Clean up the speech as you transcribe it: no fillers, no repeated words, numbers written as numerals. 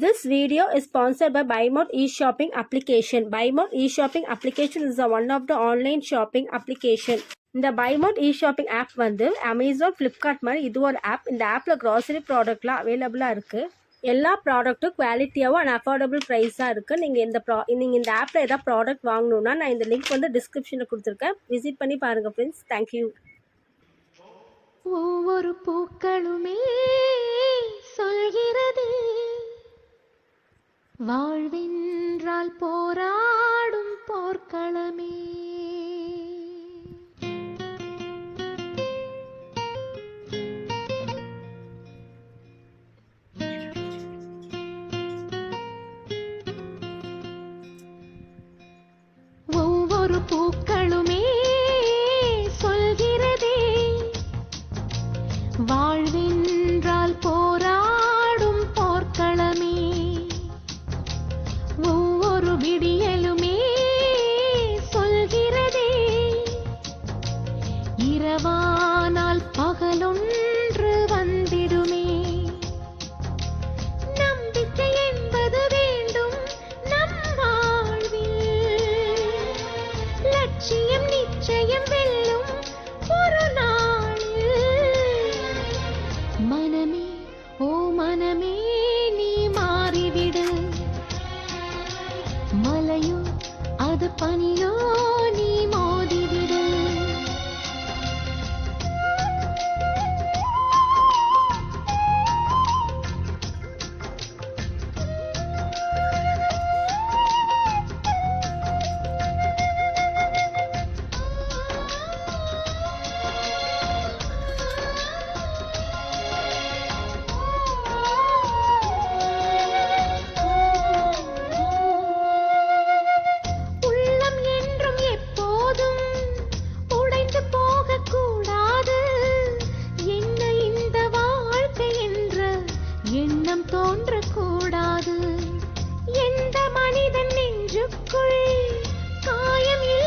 This video is sponsored by BuyMode e-shopping application. BuyMode e-shopping application is one of the online shopping application. இந்த BuyMode e-shopping app வந்து Amazon, Flipkart மாதிரி இது ஒரு app. இந்த ஆப்பில் grocery ப்ராடக்ட்லாம் அவைலபிளாக இருக்குது. எல்லா ப்ராடக்ட்டும் குவாலிட்டியாகவும் அண்ட் அஃபோர்டபுள் ப்ரைஸாக இருக்குது. நீங்கள் இந்த ஆப்பில் ஏதாவது ப்ராடக்ட் வாங்கணுன்னா நான் இந்த லிங்க் வந்து டிஸ்கிரிப்ஷனில் கொடுத்துருக்கேன். விசிட் பண்ணி பாருங்கள் ஃப்ரெண்ட்ஸ். தேங்க்யூ. ஒவ்வொரு பூக்களுமே சொல்கிறது வாழ்வென்றால் போராடும் போர்க்களமே. ஒவ்வொரு பூக்களுமே சொல்கிறதே வாழ்வென்றால் போராடும் போர்க்களமே. ஒவ்வொரு விடியலுமே சொல்கிறதே இரவானால் பகலொன்று வந்திடுமே. நம்பிக்கை என்பது வேண்டும் நம் வாழ்வில், லட்சியம் நிச்சயம் வெல்லும் ஒரு நாளில். மனமே ஓ மனமே நீ மாறிவிடு, மலையோ அது பனியோ நீ மோதிவிடு. தோன்றக்கூடாது எந்த மனிதன் நெஞ்சுக்குள் காயம் இல்லை.